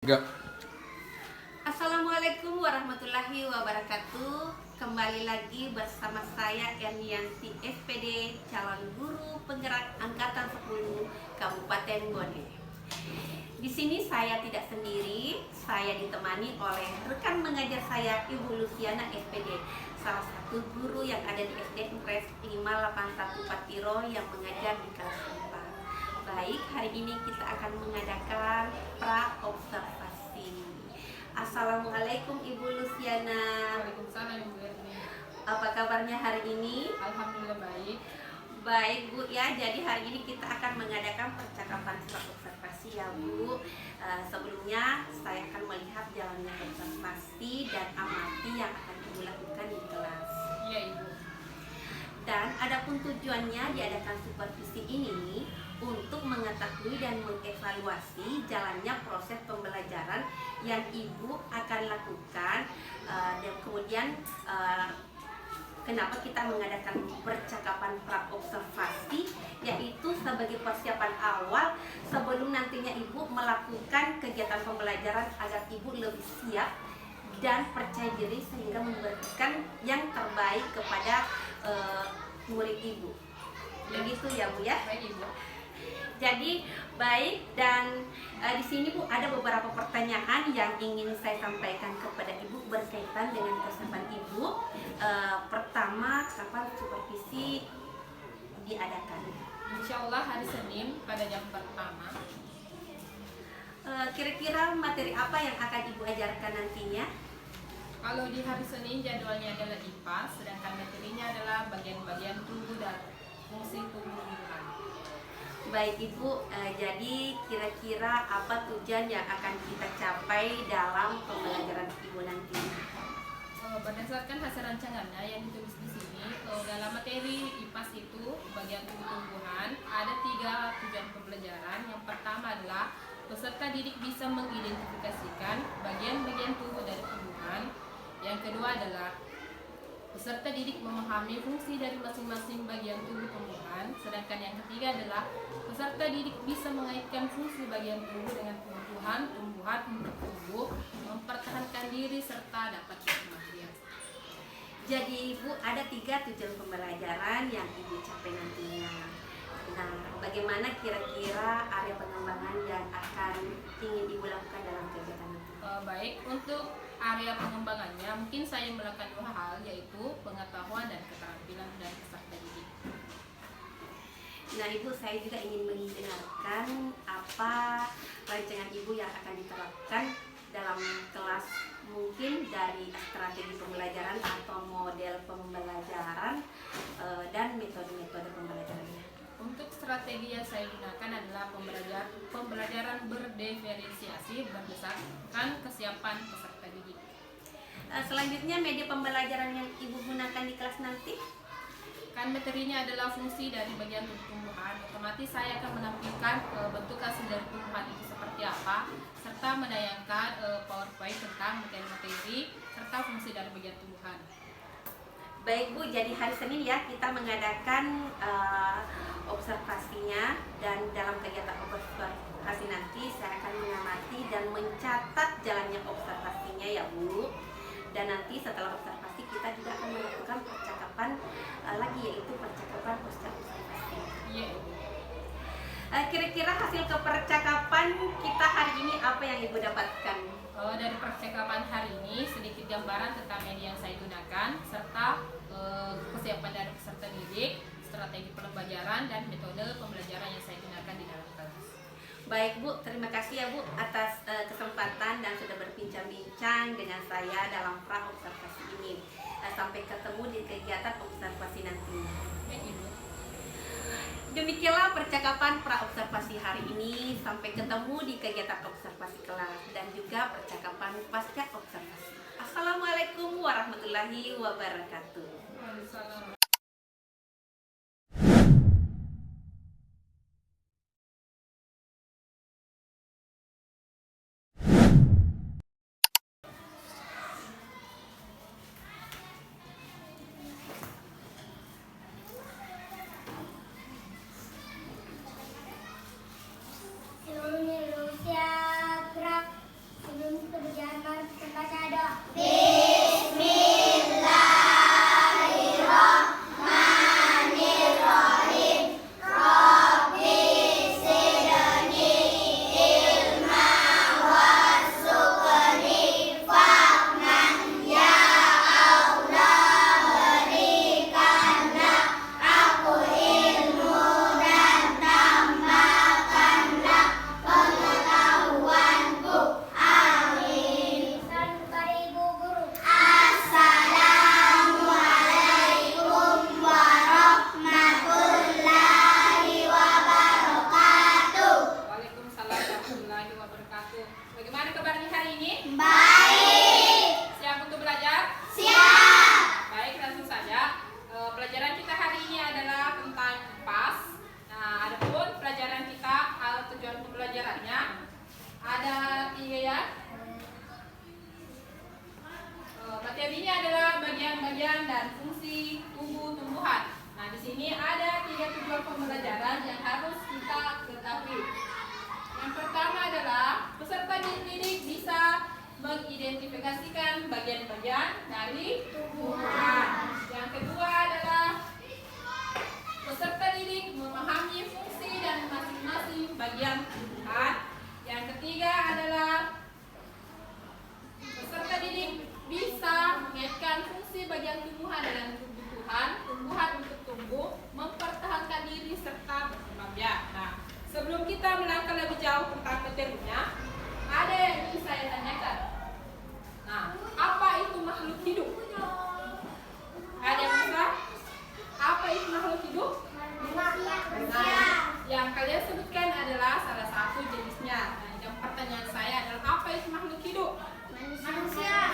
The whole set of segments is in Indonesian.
Enggak. Assalamualaikum warahmatullahi wabarakatuh. Kembali lagi bersama saya Ernianti SPD, calon guru penggerak angkatan 10 Kabupaten Bone. Di sini saya tidak sendiri, saya ditemani oleh rekan mengajar saya Ibu Luciana SPD, salah satu guru yang ada di SD Impres 581 Patiro yang mengajar di kelas 4. Baik, hari ini kita akan mengadakan pra-observasi. Assalamualaikum Ibu Luciana. Waalaikumsalam Ibu Erni. Apa kabarnya hari ini? Alhamdulillah baik. Baik Bu ya, jadi hari ini kita akan mengadakan percakapan pra-observasi ya Bu. Sebelumnya saya akan melihat jalannya observasi dan amati yang akan Ibu lakukan di kelas. Iya Ibu. Dan adapun tujuannya diadakan supervisi ini untuk mengetahui dan mengevaluasi jalannya proses pembelajaran yang Ibu akan lakukan, dan kemudian kenapa kita mengadakan percakapan pra-observasi, yaitu sebagai persiapan awal sebelum nantinya Ibu melakukan kegiatan pembelajaran agar Ibu lebih siap dan percaya diri sehingga memberikan yang terbaik kepada murid Ibu. Begitu ya Bu ya. Baik Ibu. Jadi baik, dan di sini Bu ada beberapa pertanyaan yang ingin saya sampaikan kepada Ibu berkaitan dengan kesiapan Ibu. Pertama, kapan supervisi diadakan? Insya Allah hari Senin pada jam pertama. Kira-kira materi apa yang akan Ibu ajarkan nantinya? Kalau di hari Senin jadwalnya adalah IPA, sedangkan materinya adalah bagian-bagian tubuh dan fungsi tumbuh-tumbuhan. Baik Ibu, jadi kira-kira apa tujuan yang akan kita capai dalam pembelajaran Ibu nanti? Berdasarkan hasil rancangannya yang ditulis di sini, dalam materi IPAS itu bagian tumbuh-tumbuhan ada 3 tujuan pembelajaran. Yang pertama adalah peserta didik bisa mengidentifikasikan bagian-bagian tubuh dari tumbuhan. Yang kedua adalah peserta didik memahami fungsi dari masing-masing bagian tubuh tumbuhan. Sedangkan yang ketiga adalah peserta didik bisa mengaitkan fungsi bagian tubuh dengan kebutuhan tumbuhan untuk tumbuh, mempertahankan diri serta dapat berkembang. Jadi Ibu ada 3 tujuan pembelajaran yang Ibu capai nantinya. Nah, bagaimana kira-kira area pengembangan yang akan ingin Ibu lakukan dalam kegiatan itu? Baik, untuk area pengembangannya mungkin saya melakukan 2 hal, yaitu pengetahuan dan keterampilan dari peserta didik. Nah Ibu, saya juga ingin mendengarkan apa rancangan Ibu yang akan diterapkan dalam kelas, mungkin dari strategi pembelajaran atau model pembelajaran dan metode-metode pembelajarannya. Untuk strategi yang saya gunakan adalah pembelajaran berdiferensiasi berdasarkan kesiapan peserta didik. Selanjutnya, media pembelajaran yang Ibu gunakan di kelas nanti? Kan materinya adalah fungsi dari bagian tubuh tumbuhan, otomatis saya akan menampilkan bentuk asli dari tumbuhan itu seperti apa, serta menayangkan PowerPoint tentang materi-materi serta fungsi dari bagian tumbuhan. Baik Bu, jadi hari Senin ya kita mengadakan observasinya, dan dalam kegiatan observasi nanti saya akan mengamati dan mencatat jalannya observasinya ya Bu. Dan nanti setelah observasi kita juga akan melakukan percakapan lagi, yaitu percakapan pasca observasi. Iya. Kira-kira hasil kepercakapan kita hari ini apa yang Ibu dapatkan? Dari percakapan hari ini sedikit gambaran tentang media yang saya gunakan serta kesiapan dari peserta didik, strategi pembelajaran dan metode pembelajaran yang saya gunakan di dalam kelas. Baik Bu, terima kasih ya Bu atas kesempatan dan sudah berbincang-bincang dengan saya dalam pra-observasi ini. Sampai ketemu di kegiatan observasi nanti. Baik Ibu. Demikianlah percakapan pra-observasi hari ini. Sampai ketemu di kegiatan observasi kelas dan juga percakapan pasca observasi. Assalamualaikum warahmatullahi wabarakatuh. Waalaikumsalam. Seluruh Indonesia gerak sebelum keberjamaah membaca doa. Salam kepada ibu guru. Waalaikumsalam warahmatullahi wabarakatuh. Bagaimana kabarnya hari ini? Baik. Siap untuk belajar? Siap. Baik, langsung saja. Pelajaran kita hari ini adalah tentang IPAS. Nah, adapun pelajaran kita, tujuan pembelajarannya ada 3 ya. Materinya adalah bagian-bagian dan fungsi tumbuh-tumbuhan. Nah, di sini ada 3 tujuan pembelajaran yang harus kita ketahui. Yang pertama adalah peserta didik bisa mengidentifikasikan bagian-bagian dari tumbuhan. Yang kedua adalah peserta didik memahami fungsi dan masing-masing bagian tumbuhan. Yang ketiga adalah peserta didik bisa mengaitkan fungsi bagian tumbuhan dengan kebutuhan tumbuhan untuk tumbuh, mempertahankan diri serta berkembang biak. Nah, sebelum kita melangkah lebih jauh tentang materinya, ada yang ingin saya tanyakan. Nah, apa itu makhluk hidup? Ada yang bisa? Apa itu makhluk hidup? Nah, yang kalian sebutkan adalah salah satu jenisnya. Nah, yang pertanyaan saya adalah apa itu makhluk hidup? Manusia.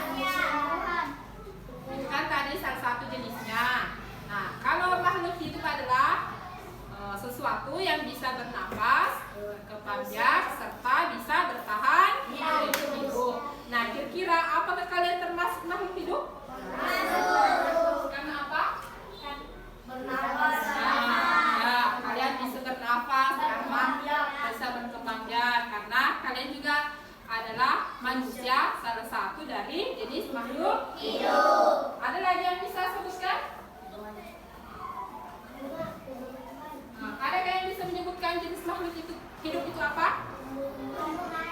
Itu kan tadi salah satu jenisnya. Nah, kalau makhluk hidup adalah sesuatu yang bisa bernapas, berkembang biak, serta bisa bertahan hidup. Nah, kira-kira apakah kalian termasuk makhluk hidup? Karena apa? Bernapas. Nah, ya, kalian bisa bernafas karena bisa berkembang biak, karena kalian juga adalah manusia, salah satu dari jenis makhluk hidup. Ada lagi yang bisa sebutkan? Ada yang bisa menyebutkan jenis makhluk hidup itu apa?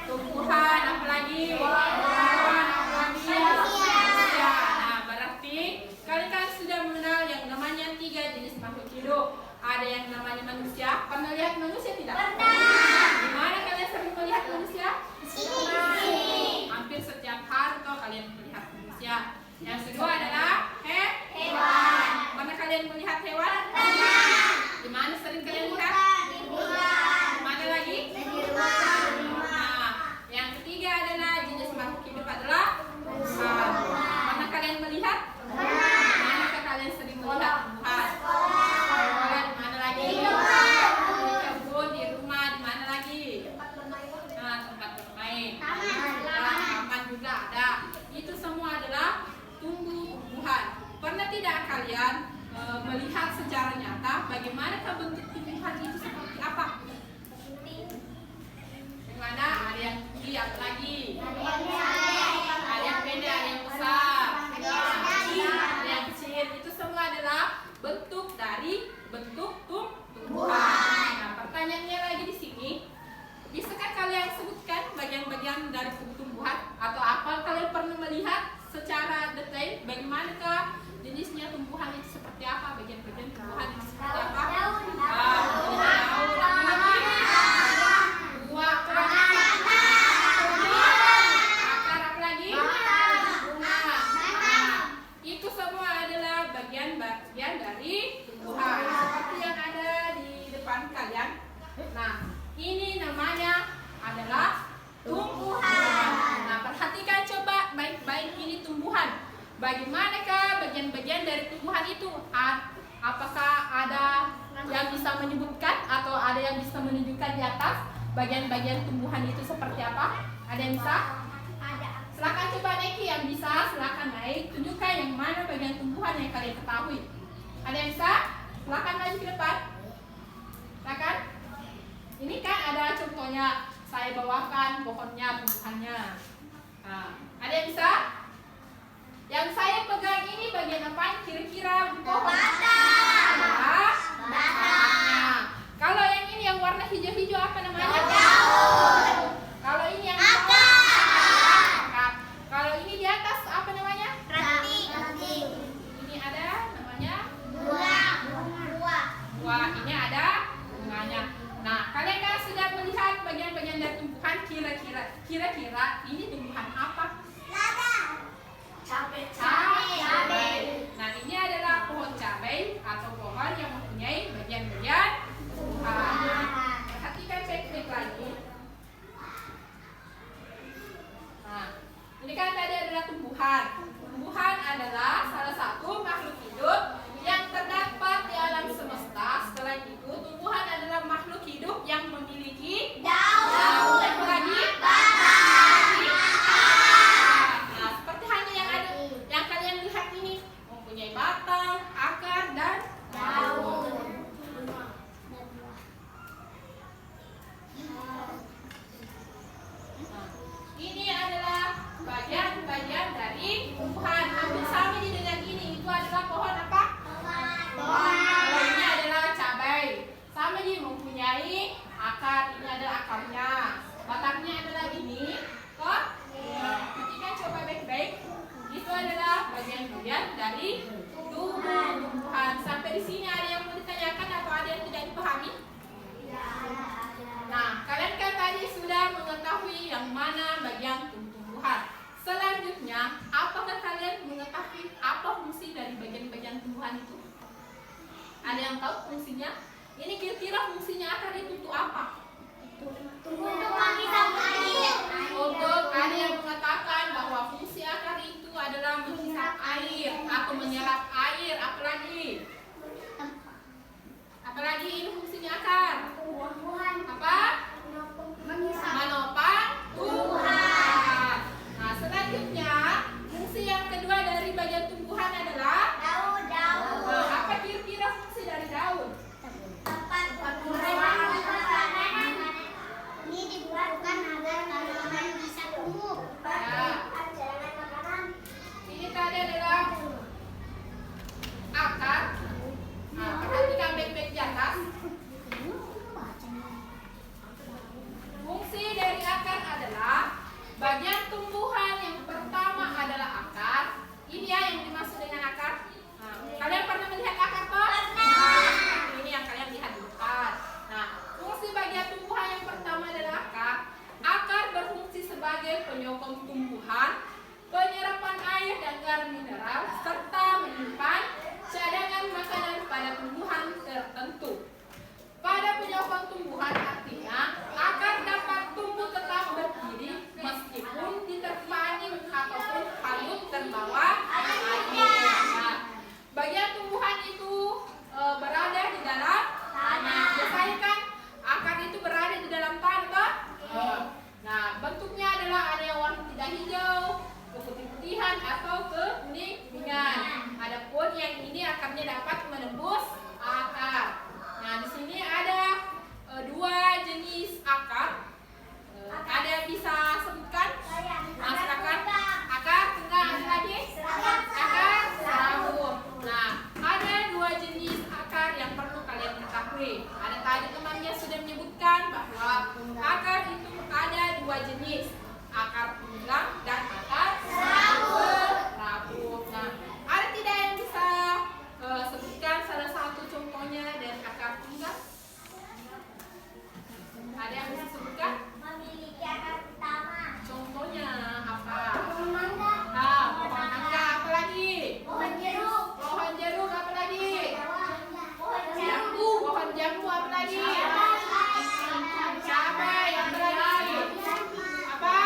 Tumbuhan, apalagi? Hewan, apalagi? Manusia. Nah, berarti kalian kan sudah mengenal yang namanya 3 jenis makhluk hidup. Ada yang namanya manusia. Pernah lihat manusia tidak? Pernah. Di mana kalian sering melihat manusia? Hampir setiap hari toh kalian melihat manusia. Yang kedua adalah hewan. Mana kalian melihat hewan? Di mana sering kalian lihat? Mana lagi? Nah, yang ketiga adalah jenis makhluk hidup adalah tumbuhan. Mana kalian melihat? Mana kalian sering melihat tumbuhan? Sekolah, di mana lagi? Di kebun, di rumah, di mana lagi? Nah, tempat bermain. Taman juga ada. Itu semua adalah tumbuhan. Pernah tidak kalian melihat secara nyata bagaimanakah bentuk tumbuhan itu seperti apa? Yang mana? Ada yang tinggi, ada lagi. Ada yang pendek, ada yang besar. Ada yang kecil. Itu semua adalah bentuk dari bentuk tumbuhan. Nah, pertanyaannya lagi di sini, bisakah kalian sebutkan bagian-bagian dari tumbuhan? Atau apa kalian pernah melihat secara detail bagaimanakah jenisnya tumbuhan itu seperti apa? Bagian-bagian tumbuhan itu seperti apa? Daun, apa lagi? Buah, lihat di atas bagian-bagian tumbuhan itu seperti apa? Ada yang bisa? Ada. Silakan coba Neki yang bisa, silakan naik. Tunjukkan yang mana bagian tumbuhan yang kalian ketahui. Ada yang bisa? Silakan maju ke depan. Silakan. Ini kan ada contohnya. Saya bawakan pohonnya, tumbuhannya. Nah, ada yang bisa? Yang saya pegang ini bagian apa? Kira-kira pohon. Batangnya. Kalau yang ini yang warna hijau-hijau apa namanya? Daun. Kalau ini yang Akar. Kalau ini di atas apa namanya? Ranting. Ini ada namanya Buah. buah. Ini ada bunganya. Nah, kalian kan sudah melihat bagian-bagian dari tumbuhan. Kira-kira ini tumbuhan apa? Cabai. Nah, ini adalah pohon cabai atau pohon yang mempunyai bagian-bagian tumbuhan. Perhatikan baik-baik lagi. Nah, ini kan tadi adalah tumbuhan. Tumbuhan adalah salah satu makhluk hidup yang terdapat di alam semesta. Setelah itu, tumbuhan adalah makhluk hidup yang memiliki daun. Apa lagi? Nah, seperti hanya yang kalian lihat ini, mempunyai batang, akar, dan daun. Nah, ini adalah bagian-bagian dari tumbuhan. Hampir sama dengan ini. Itu adalah pohon apa? Kalau ini adalah cabai. Sama nih, mempunyai akar. Ini adalah akarnya. Batangnya adalah ini. Kok? Perhatikan coba baik-baik. Itu adalah bagian-bagian dari tumbuhan. Sampai di sini ada yang mau ditanyakan atau ada yang tidak dipahami? Nah, kalian kan tadi sudah mengetahui yang mana bagian tumbuhan. Selanjutnya, apakah kalian mengetahui apa fungsi dari bagian-bagian tumbuhan itu? Ada yang tahu fungsinya? Ini kira-kira fungsinya akar itu untuk apa? Untuk menghisap air. Untuk ada yang mengatakan bahwa fungsi akar itu adalah menghisap air atau menyerap air. Apalagi? Apalagi ini fungsinya akar? Apa? Menopang tumbuhan. Nah, selanjutnya fungsi yang kedua dari bagian tumbuhan adalah Daun. apa kira-kira fungsi dari daun? Tempat ini dibuatkan agar tanaman bisa tumbuh. Ini tadi adalah akar. Nah, perhatikan baik-baik di atas. Fungsi dari akar adalah bagian tumbuhan yang pertama adalah akar. Ini ya yang dimaksud dengan akar. Nah, kalian pernah melihat akar toh? Nah, ini yang kalian lihat di depan. Nah, fungsi bagian tumbuhan yang pertama adalah akar. Akar berfungsi sebagai penyokong tumbuhan, penyerapan air dan garam mineral, serta menyimpan cadangan makanan pada tumbuhan tertentu. Pada penyokong tumbuhan artinya akar dapat tumbuh tetap berdiri meskipun diterpangi ataupun hanyut terbawa air. Nah, bagian tumbuhan itu berada di dalam tanah. Biasanya kan akar itu berada di dalam tanah. Nah, bentuknya adalah ada yang warna tidak hijau, keputih-putihan atau kekuning-kuningan. Adapun yang ini akarnya dapat menembus akar. Nah, di sini ada dua jenis akar. Ada yang bisa sebutkan? Nah, silakan. Akar tengah, ada lagi? Akar serabut. Nah, ada dua jenis akar yang perlu kalian ketahui. Ada tadi temannya sudah menyebutkan bahwa akar itu ada dua jenis, akar pinggang dan akar serabut. Nah, ada tidak yang bisa sebutkan salah satu contohnya dari akar pinggang? Ada yang bisa sebutkan? Memiliki akar utama. Contohnya apa? Pohon mangga. Nah, pohon mangga, apa lagi? Pohon jeruk. Pohon jeruk, apa lagi? Pohon Jambu, pohon jambu, apa lagi? Cabai, apa lagi? Apa?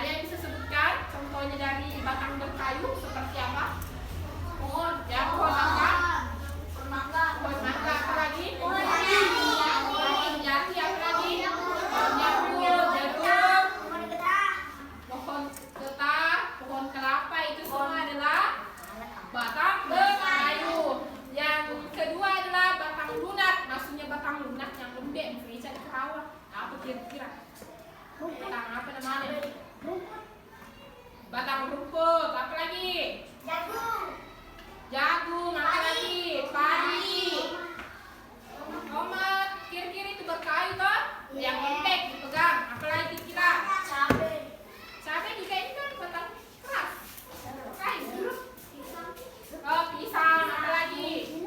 Ada yang bisa sebutkan contohnya dari batang berkayu seperti apa? Pohon. Ya, pohon apa? Pohon mangga. Apa lagi? Pohon jati. Apa lagi? Pohon jambu, jagung, pohon getah, pohon kelapa. Itu semua adalah batang berkayu. Yang kedua adalah batang lunak. Maksudnya batang lunak yang lembek, bisa dikerawat. Apa kira-kira? Batang apa namanya? Batang rumput. Apa lagi? Jagung. Apa lagi? Padi. Tomat. Kira-kira itu berkayu toh? Yang lembek dipegang. Apa lagi kira? Cabai juga ini kan batang keras. Kayu. Oh, pisang. Apa lagi?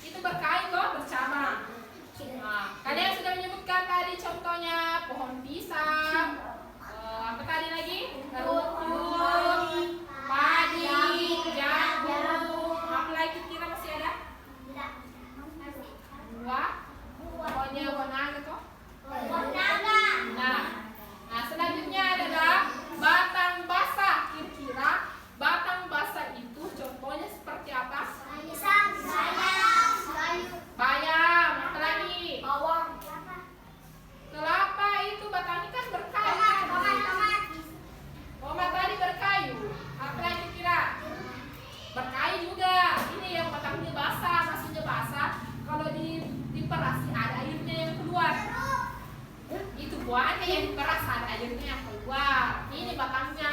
Itu berkayu toh, bercabang. Nah, kalian sudah menyebutkan tadi contohnya pohon pisang. Apa tadi lagi? Rumput, padi, jagung. Apa lagi kira masih ada? Buah. Pokoknya buah naga toh. Nah, selanjutnya adalah batang basah. Kira-kira batang basah itu contohnya seperti apa? Bayam. Apa lagi? Kelapa itu batangnya kan berkayu. Tomat tadi berkayu. Apa lagi kira? Berkayu juga. Ini yang batangnya basah, maksudnya basah. Kalau diperas ada airnya yang keluar. Itu buahnya yang diperas ada airnya yang keluar. Ini batangnya.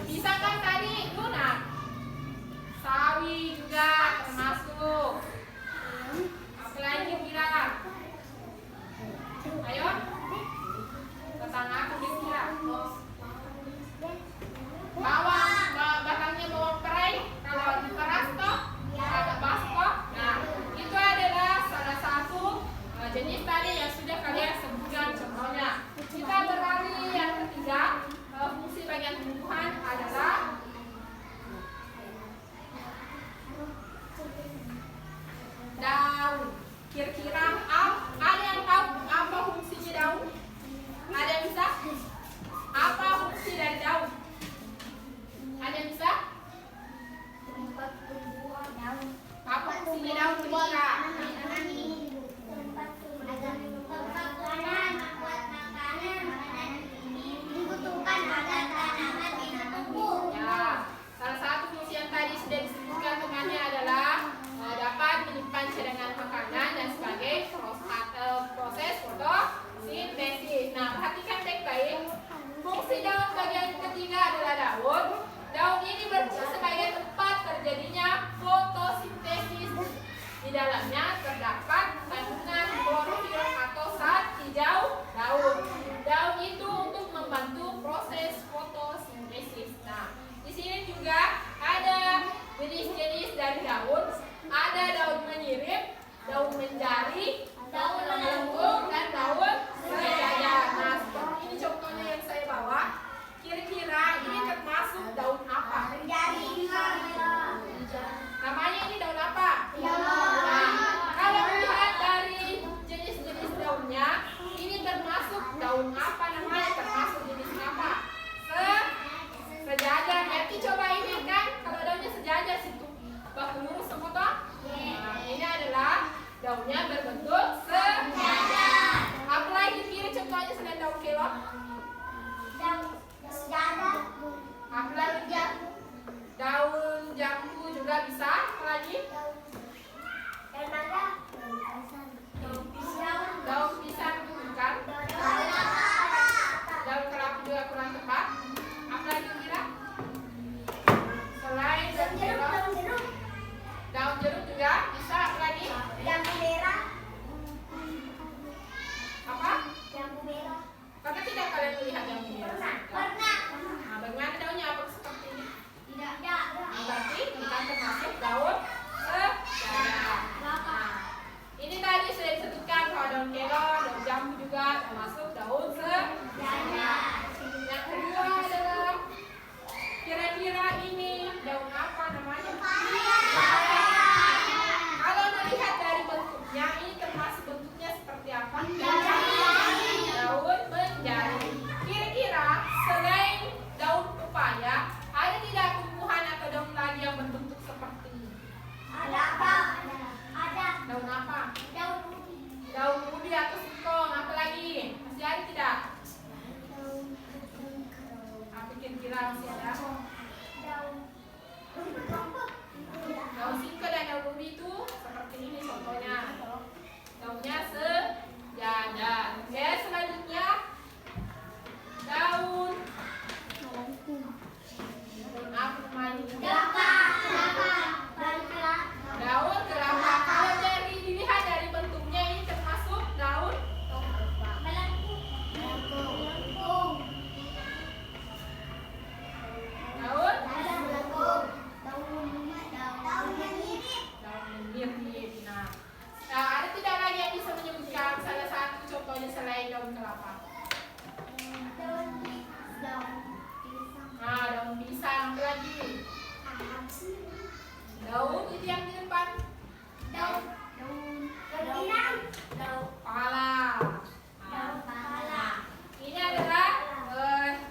Pisang kan tadi lunak. Sawi juga termasuk. Apa lagi kira? Ayo. Batang apa kira? Bawang, batangnya bawang perai. Kalau diperas toh agak basah. Nah, itu adalah salah satu jenis tadi yang sudah kalian sebutkan contohnya. Kita beralih yang ketiga. Fungsi bagian tumbuhan adalah daun. Kira-kira ada yang tahu apa fungsinya daun? Ada yang bisa? Apa fungsi dari daun? Ada yang bisa? Apa fungsinya daun kira-kira? Ya, salah satu fungsi yang tadi sudah disebutkan temannya adalah dapat menyimpan cadangan makanan dan sebagai proses fotosintesis. Nah, perhatikan baik-baik. Fungsi daun bagian ketiga adalah daun. Daun ini berfungsi sebagai tempat terjadinya fotosintesis. Di dalamnya terdapat kandungan klorofil atau zat hijau daun. Daun itu untuk membantu proses fotosintesis. Nah, di sini juga ada jenis-jenis dari daun. Ada daun menyirip, daun menjari, daun melengkung, dan daun sejajar. Nah, seperti ini contohnya yang saya bawa. Kira-kira ini termasuk daun apa? Namanya ini daun apa? Nah, kalau melihat dari jenis-jenis daunnya, ini termasuk daun apa namanya? Termasuk jenis apa? Sejajar. Nanti coba ini kan, kalau daunnya sejajar situ baku lurus semua toh? Nah, ini adalah daunnya berbentuk sejajar. Apalagi kiri contohnya selain daun kelor? Apalagi daun jambu juga bisa. Apalagi? Daun pisang itu bukan? Daun kelapa juga kurang tepat. Apalagi kira? Selain daun kelor, daun jeruk juga bisa. Apalagi? Nah, daun pisang. Apa lagi? Daun itu yang di depan. Daun pala. Nah, ini adalah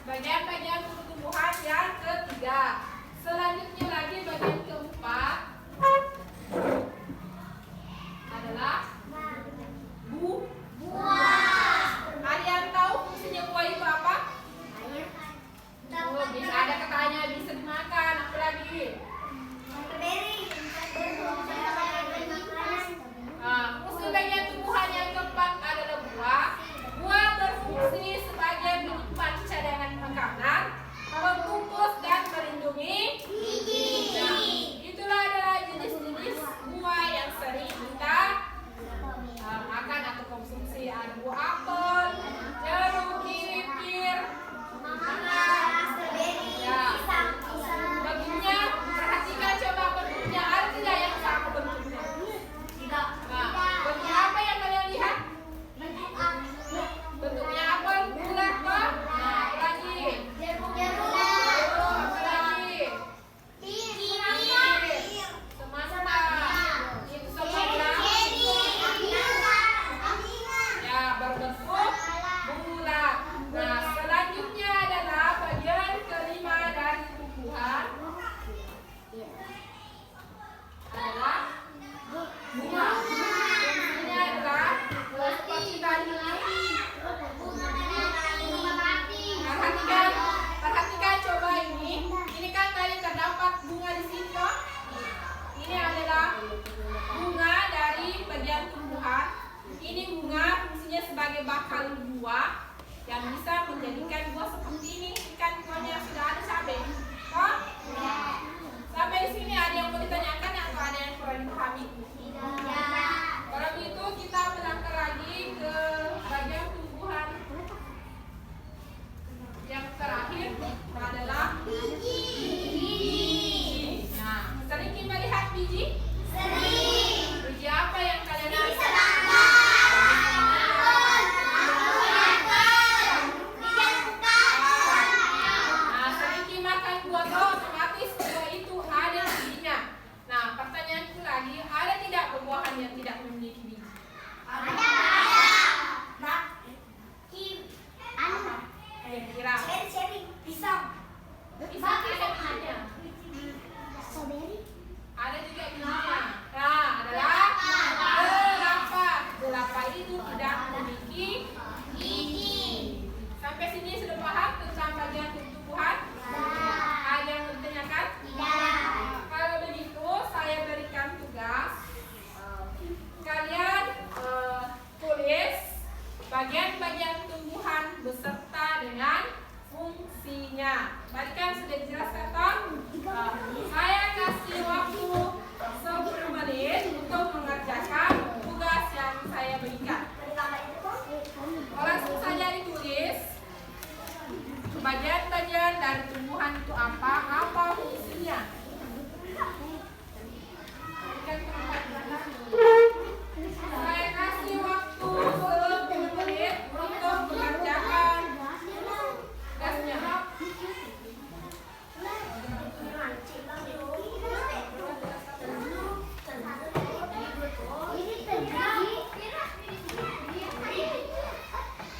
bagian-bagian tumbuhan yang ketiga. Selanjutnya lagi bagian keempat adalah buah. Ada yang tahu fungsinya buah itu apa? Oh, bisa ada katanya bisa dimakan. Apa lagi? Fungsi bagian tumbuhan yang keempat adalah buah. Buah berfungsi sebagai penyimpan cadangan makanan, membungkus dan melindungi gigi. Nah, itulah adalah jenis-jenis buah yang sering kita makan atau konsumsi. Ada buah apel, jeruk, kiwi, pir, nanas. Ya, bentuknya perhatikan coba bentuknya ada tidak yang sama bentuknya? Nah, bentuk apa yang kalian lihat? Bentuknya apa? Bulat kok? Nah, apa lagi? Apa lagi? Semesta. Itu semua ya berbentuk bulat. Nah, selanjutnya adalah bagian kelima dari tumbuhan adalah bunga. Fungsinya adalah seperti tadi. Perhatikan coba ini. Ini kan tadi terdapat bunga di sini kok. Ini adalah bunga dari bagian tumbuhan. Ini bunga fungsinya sebagai bakal buah yang bisa menjadikan buah seperti ini. Ikan buahnya sudah ada sampai. Kok? Sampai di sini ada yang mau ditanyakan atau ada yang kurang dipahami? Kalau begitu kita melangkah lagi ke bagian tumbuhan yang terakhir adalah biji. Nah, sering kita lihat biji? Biji apa yang kalian lihat? Nah, sering kita makan buah otomatis buah itu ada bijinya. Nah, pertanyaanku lagi, ada tidak buah-buahan yang tidak memiliki biji? Kira-kira pisang ada bijinya. Ada juga bijinya. Nah, adalah kelapa itu tidak memiliki biji. Sampai sini sudah paham tentang bagian tumbuhan? Ada yang ditanyakan? Kalau begitu saya berikan tugas kalian tulis bagian-bagian tumbuhan beserta dengan fungsinya. Tadi kan sudah dijelaskan toh? Saya kasih waktu 10 menit untuk mengerjakan tugas yang saya berikan. Langsung saja ditulis bagian-bagian dari tumbuhan itu apa fungsinya. Saya kasih waktu 10 menit untuk mengerjakan tugasnya.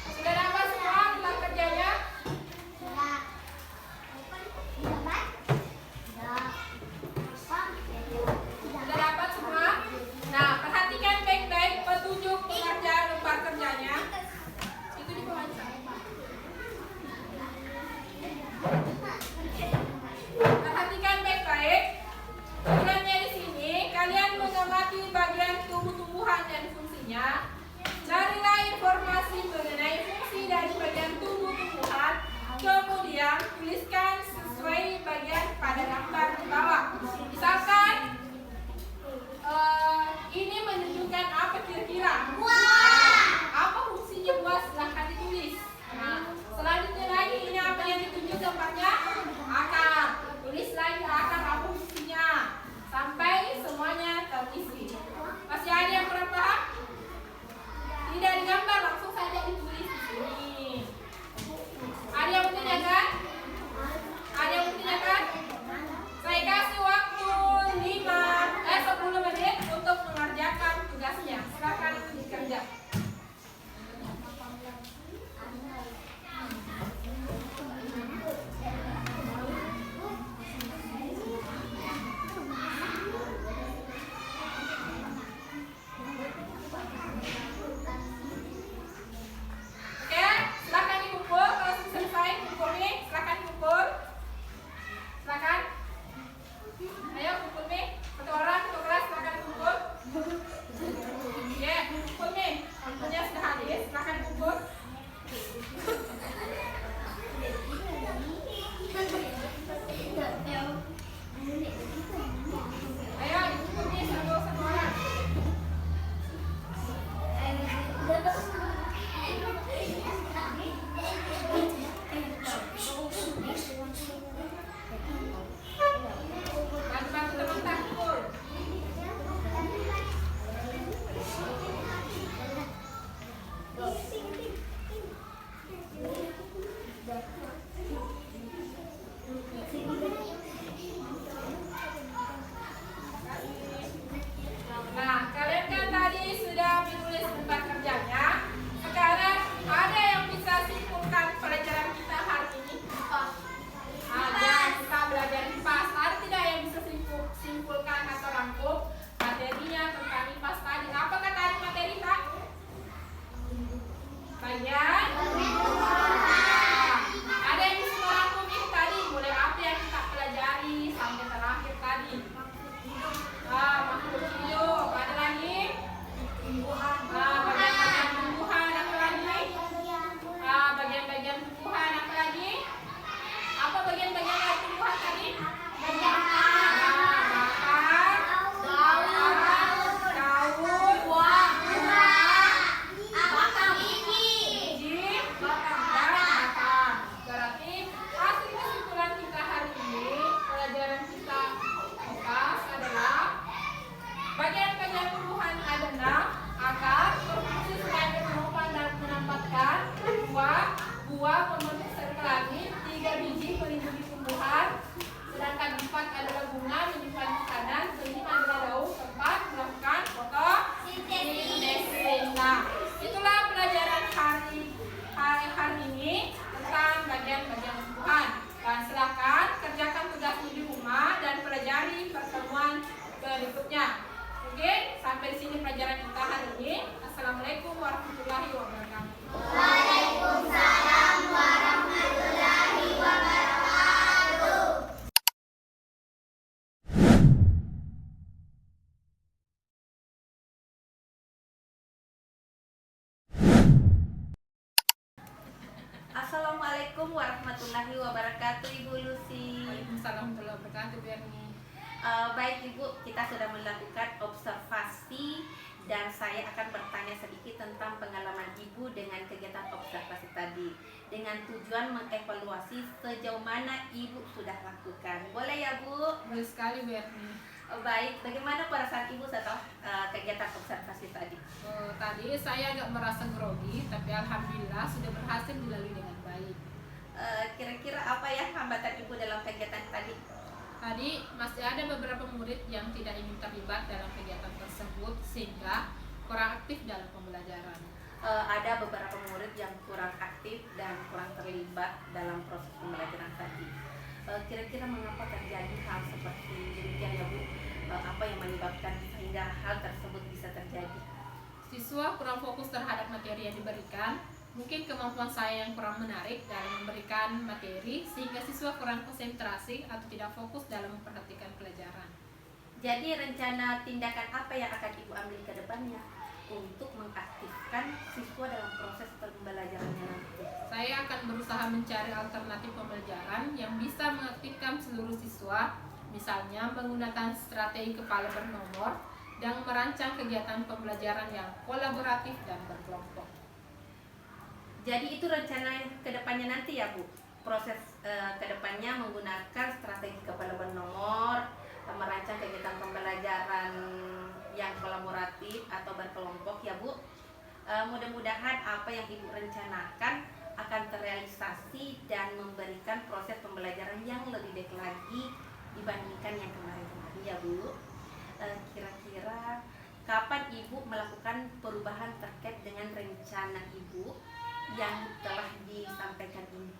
Sudah dapat semua tentang kerjanya? Sudah dapat semua? Nah, perhatikan baik-baik petunjuk pengerjaan lembar kerjanya. Itu di bawah sana. Perhatikan baik-baik. Tujuannya di sini, kalian mengamati bagian tumbuh-tumbuhan dan fungsinya. Carilah informasi mengenai fungsi dari bagian tumbuh-tumbuhan. Kemudian tuliskan sesuai bagian pada gambar di bawah. Misalkan ini menunjukkan apa kira-kira? Apa fungsinya buah? Silahkan ditulis. Nah, selanjutnya lagi ini apa yang ditunjuk tempatnya? Akar. Tulis lagi akar apa fungsinya sampai semuanya terisi. Masih ada yang kurang paham? Tidak digambar, langsung saja ditulis di sini. silakan kumpul. Ayo dikumpul nih satu orang. Bantu-bantu teman-teman kumpul. Nah, kalian kan tadi sudah menulis tempat kerjanya. Sekarang ada yang bisa simpulkan pelajaran kita hari ini? Ada, kita belajar IPAS. Ada tidak yang bisa simpulkan atau rangkum materinya tentang IPAS tadi? Apakah tadi materi Kak? Bagian? Ada yang bisa merangkum ini tadi? Mulai apa yang kita pelajari sampai terakhir tadi? Makhluk hidup. Ada lagi? Bagian-bagian tumbuhan. Apa lagi? Bagian-bagian tumbuhan. Apa lagi? Apa bagian-bagian dari tumbuhan tadi? Bakar, daun, buah, biji, dan batang. Berarti hasil kesimpulan kita hari ini, pelajaran kita IPAS adalah bagian-bagian tumbuhan adalah akar, berfungsi sebagai penopang dan menempatkan buah membentuk sel langit, 3 biji melindungi tumbuhan, sedangkan 4 adalah bunga menyimpan makanan, 5 adalah daun tempat melakukan fotosintesis. Nah, itulah pelajaran hari ini tentang bagian-bagian tumbuhan. Dan silakan kerjakan tugasmu di rumah dan pelajari pertemuan berikutnya. Oke, sampai di sini pelajaran kita hari ini. Assalamualaikum warahmatullahi wabarakatuh. Waalaikumsalam warahmatullahi wabarakatuh. Assalamualaikum warahmatullahi wabarakatuh, Ibu Lucy. Waalaikumsalam warahmatullahi wabarakatuh, Berni. Baik Ibu, kita sudah melakukan observasi dan saya akan bertanya sedikit tentang pengalaman Ibu dengan kegiatan observasi tadi, dengan tujuan mengevaluasi sejauh mana Ibu sudah lakukan. Boleh ya Bu? Boleh sekali, Berni. Baik, bagaimana perasaan Ibu setelah kegiatan observasi tadi? Tadi saya agak merasa grogi, tapi alhamdulillah sudah berhasil dilalui dengan baik. Kira-kira apa ya hambatan Ibu dalam kegiatan tadi? Tadi masih ada beberapa murid yang tidak ingin terlibat dalam kegiatan tersebut sehingga kurang aktif dalam pembelajaran. Ada beberapa murid yang kurang aktif dan kurang terlibat dalam proses pembelajaran tadi. Kira-kira mengapa terjadi hal seperti demikian ya Bu? Apa yang menyebabkan sehingga hal tersebut bisa terjadi? Siswa kurang fokus terhadap materi yang diberikan. Mungkin kemampuan saya yang kurang menarik dalam memberikan materi sehingga siswa kurang konsentrasi atau tidak fokus dalam memperhatikan pelajaran. Jadi rencana tindakan apa yang akan Ibu ambil ke depannya untuk mengaktifkan siswa dalam proses pembelajarannya nanti? Saya akan berusaha mencari alternatif pembelajaran yang bisa mengaktifkan seluruh siswa, misalnya menggunakan strategi kepala bernomor dan merancang kegiatan pembelajaran yang kolaboratif dan berkelompok. Jadi itu rencana kedepannya nanti ya Bu? Proses kedepannya menggunakan strategi kepala bernomor, merancang kegiatan pembelajaran yang kolaboratif atau berkelompok ya Bu. Mudah-mudahan apa yang Ibu rencanakan akan terrealisasi dan memberikan proses pembelajaran yang lebih baik lagi dibandingkan yang kemarin-kemarin ya Bu. Kira-kira kapan Ibu melakukan perubahan terkait dengan rencana Ibu yang telah disampaikan ini?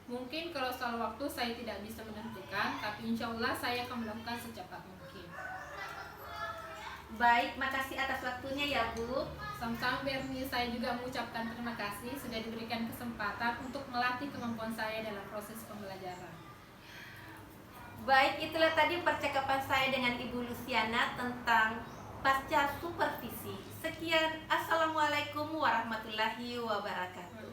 Mungkin kalau soal waktu saya tidak bisa menentukan, tapi insya Allah saya akan melakukan secepat mungkin. Baik, makasih atas waktunya ya Bu. Sama-sama Berni, saya juga mengucapkan terima kasih sudah diberikan kesempatan untuk melatih kemampuan saya dalam proses pembelajaran. Baik, itulah tadi percakapan saya dengan Ibu Luciana tentang pasca supervisi. Sekian, Assalamualaikum warahmatullahi wabarakatuh.